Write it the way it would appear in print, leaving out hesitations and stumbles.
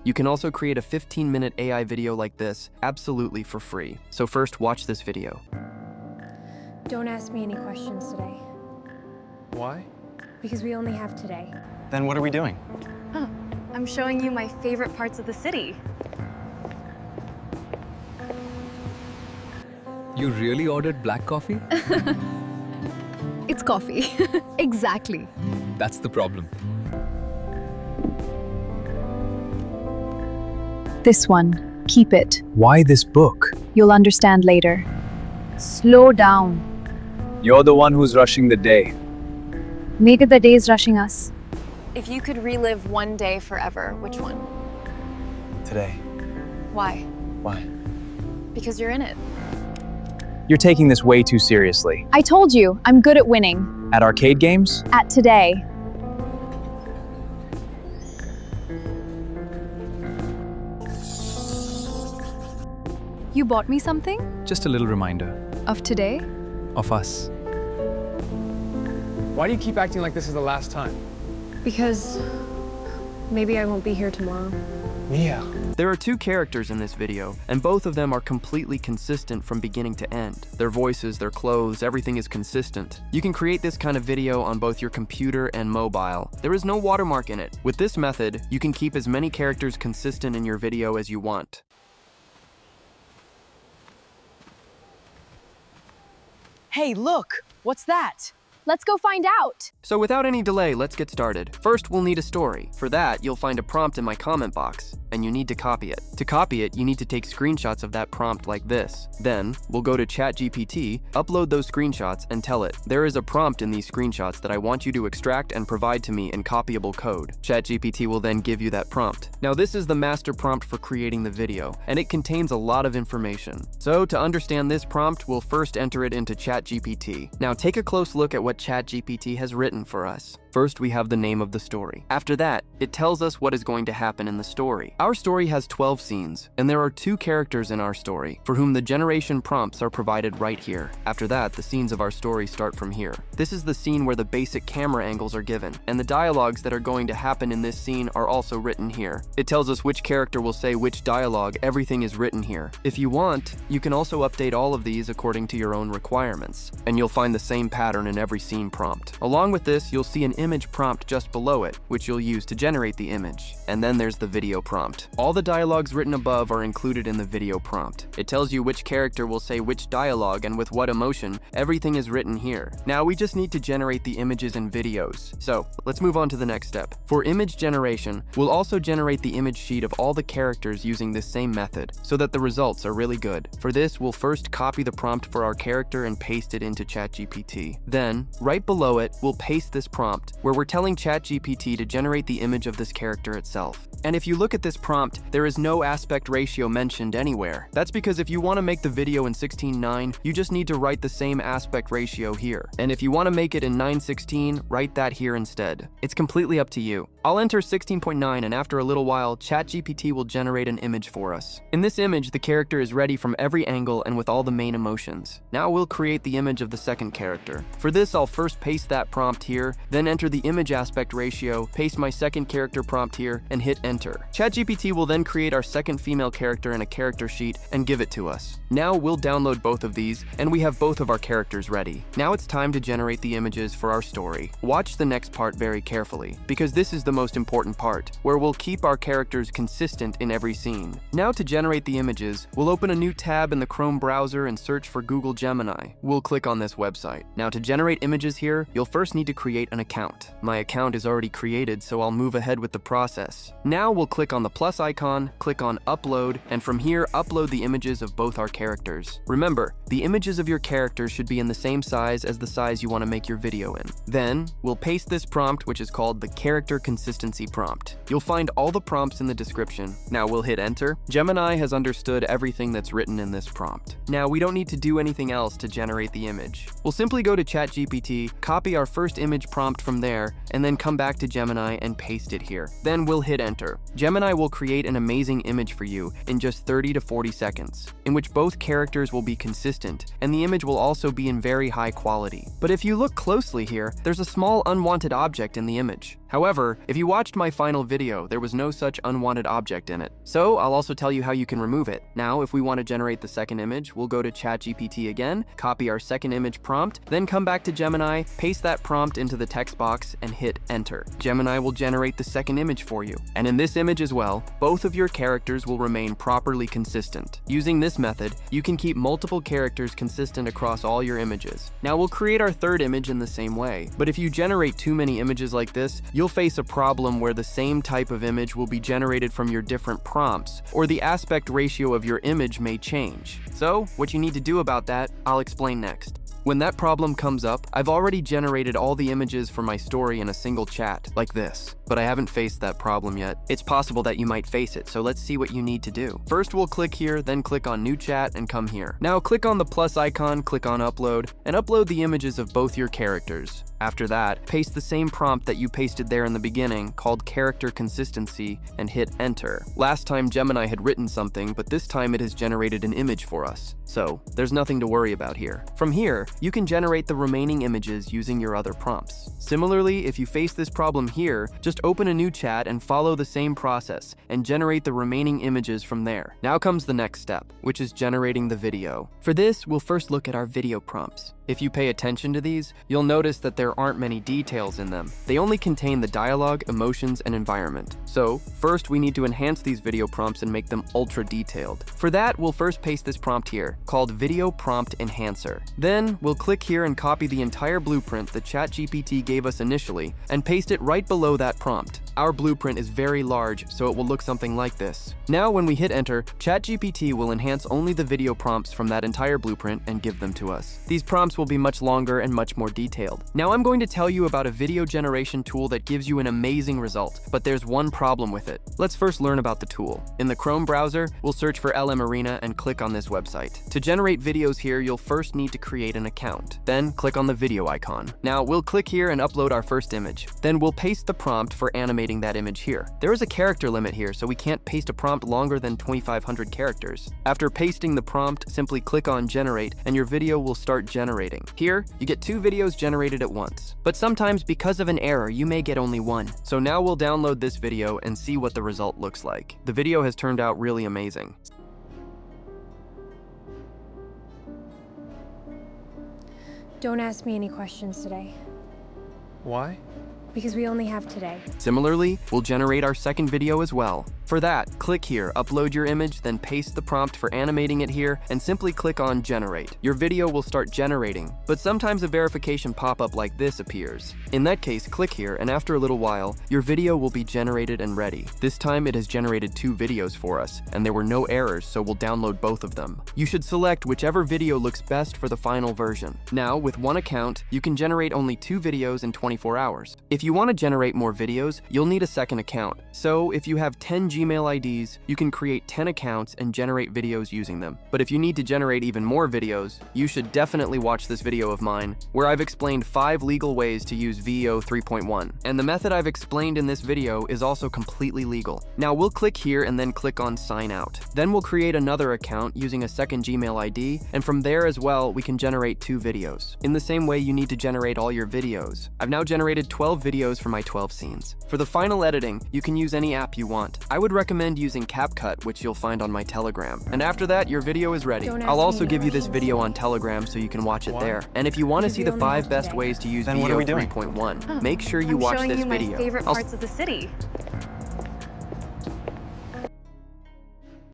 You can also create a 15-minute AI video like this absolutely for free. So first, watch this video. Don't ask me any questions today. Why? Because we only have today. Then what are we doing? Oh, I'm showing you my favorite parts of the city. You really ordered black coffee? It's coffee. Exactly. That's the problem. This one. Keep it. Why this book? You'll understand later. Slow down. You're the one who's rushing the day. Maybe the day is rushing us. If you could relive one day forever, which one? Today. Why? Why? Because you're in it. You're taking this way too seriously. I told you, I'm good at winning. At arcade games? At today. You bought me something? Just a little reminder. Of today? Of us. Why do you keep acting like this is the last time? Because maybe I won't be here tomorrow. Mia. There are two characters in this video, and both of them are completely consistent from beginning to end. Their voices, their clothes, everything is consistent. You can create this kind of video on both your computer and mobile. There is no watermark in it. With this method, you can keep as many characters consistent in your video as you want. Hey, look! What's that? Let's go find out. So without any delay, let's get started. First, we'll need a story. For that, you'll find a prompt in my comment box, and you need to copy it. To copy it, you need to take screenshots of that prompt like this. Then, we'll go to ChatGPT, upload those screenshots, and tell it, there is a prompt in these screenshots that I want you to extract and provide to me in copyable code. ChatGPT will then give you that prompt. Now, this is the master prompt for creating the video, and it contains a lot of information. So, to understand this prompt, we'll first enter it into ChatGPT. Now, take a close look at what ChatGPT has written for us. First, we have the name of the story. After that, it tells us what is going to happen in the story. Our story has 12 scenes, and there are 2 characters in our story, for whom the generation prompts are provided right here. After that, the scenes of our story start from here. This is the scene where the basic camera angles are given, and the dialogues that are going to happen in this scene are also written here. It tells us which character will say which dialogue, everything is written here. If you want, you can also update all of these according to your own requirements, and you'll find the same pattern in every scene prompt. Along with this, you'll see an image prompt just below it, which you'll use to generate the image. And then there's the video prompt. All the dialogues written above are included in the video prompt. It tells you which character will say which dialogue and with what emotion. Everything is written here. Now we just need to generate the images and videos. So let's move on to the next step. For image generation, we'll also generate the image sheet of all the characters using this same method, so that the results are really good. For this, we'll first copy the prompt for our character and paste it into ChatGPT. Then, right below it, we'll paste this prompt, where we're telling ChatGPT to generate the image of this character itself. And if you look at this prompt, there is no aspect ratio mentioned anywhere. That's because if you want to make the video in 16:9, you just need to write the same aspect ratio here. And if you want to make it in 9:16, write that here instead. It's completely up to you. I'll enter 16.9, and after a little while, ChatGPT will generate an image for us. In this image, the character is ready from every angle and with all the main emotions. Now we'll create the image of the second character. For this, I'll first paste that prompt here, then enter the image aspect ratio, paste my second character prompt here, and hit enter. ChatGPT will then create our second female character in a character sheet and give it to us. Now we'll download both of these, and we have both of our characters ready. Now it's time to generate the images for our story. Watch the next part very carefully, because this is the most important part, where we'll keep our characters consistent in every scene. Now to generate the images, we'll open a new tab in the Chrome browser and search for Google Gemini. We'll click on this website. Now to generate images here, you'll first need to create an account. My account is already created, so I'll move ahead with the process. Now we'll click on the plus icon, click on upload, and from here upload the images of both our characters. Remember, the images of your characters should be in the same size as the size you want to make your video in. Then, we'll paste this prompt, which is called the character consistency prompt. You'll find all the prompts in the description. Now we'll hit enter. Gemini has understood everything that's written in this prompt. Now we don't need to do anything else to generate the image. We'll simply go to ChatGPT, copy our first image prompt from there, and then come back to Gemini and paste it here. Then we'll hit enter. Gemini will create an amazing image for you in just 30 to 40 seconds, in which both characters will be consistent, and the image will also be in very high quality. But if you look closely here, there's a small unwanted object in the image. However, if you watched my final video, there was no such unwanted object in it. So I'll also tell you how you can remove it. Now, if we want to generate the second image, we'll go to ChatGPT again, copy our second image prompt, then come back to Gemini, paste that prompt into the text box, and hit enter. Gemini will generate the second image for you. And in this image as well, both of your characters will remain properly consistent. Using this method, you can keep multiple characters consistent across all your images. Now we'll create our third image in the same way, but if you generate too many images like this, you'll face a problem where the same type of image will be generated from your different prompts, or the aspect ratio of your image may change. So, what you need to do about that, I'll explain next. When that problem comes up, I've already generated all the images for my story in a single chat, like this, but I haven't faced that problem yet. It's possible that you might face it, so let's see what you need to do. First, we'll click here, then click on New Chat and come here. Now click on the plus icon, click on Upload, and upload the images of both your characters. After that, paste the same prompt that you pasted there in the beginning, called character consistency, and hit enter. Last time Gemini had written something, but this time it has generated an image for us. So, there's nothing to worry about here. From here, you can generate the remaining images using your other prompts. Similarly, if you face this problem here, just open a new chat and follow the same process, and generate the remaining images from there. Now comes the next step, which is generating the video. For this, we'll first look at our video prompts. If you pay attention to these, you'll notice that there aren't many details in them. They only contain the dialogue, emotions, and environment. So, first we need to enhance these video prompts and make them ultra detailed. For that, we'll first paste this prompt here, called Video Prompt Enhancer. Then, we'll click here and copy the entire blueprint that ChatGPT gave us initially, and paste it right below that prompt. Our blueprint is very large, so it will look something like this. Now, when we hit enter, ChatGPT will enhance only the video prompts from that entire blueprint and give them to us. These prompts will be much longer and much more detailed. Now I'm going to tell you about a video generation tool that gives you an amazing result, but there's one problem with it. Let's first learn about the tool. In the Chrome browser, we'll search for LM Arena and click on this website. To generate videos here, you'll first need to create an account. Then click on the video icon. Now we'll click here and upload our first image. Then we'll paste the prompt for animating that image here. There is a character limit here, so we can't paste a prompt longer than 2,500 characters. After pasting the prompt, simply click on generate and your video will start generating. Here, you get 2 videos generated at once. But sometimes because of an error, you may get only one. So now we'll download this video and see what the result looks like. The video has turned out really amazing. Don't ask me any questions today, Why? because we only have today. Similarly, we'll generate our second video as well. For that, click here, upload your image, then paste the prompt for animating it here, and simply click on Generate. Your video will start generating, but sometimes a verification pop-up like this appears. In that case, click here, and after a little while, your video will be generated and ready. This time it has generated 2 videos for us, and there were no errors, so we'll download both of them. You should select whichever video looks best for the final version. Now, with one account, you can generate only 2 videos in 24 hours. If you want to generate more videos, you'll need a second account. So, if you have 10 Gmail IDs, you can create 10 accounts and generate videos using them. But if you need to generate even more videos, you should definitely watch this video of mine, where I've explained 5 legal ways to use VEO 3.1. And the method I've explained in this video is also completely legal. Now we'll click here and then click on Sign Out. Then we'll create another account using a second Gmail ID, and from there as well, we can generate 2 videos. In the same way you need to generate all your videos. I've now generated 12 videos for my 12 scenes. For the final editing, you can use any app you want. I would recommend using CapCut, which you'll find on my Telegram. And after that, your video is ready. I'll also give you this video on Telegram so you can watch it there. And if you want to see the 5 best ways to use Then what are VEO we doing? 3.1, make sure you watch this I'm showing you my video. favorite I'll parts of the city.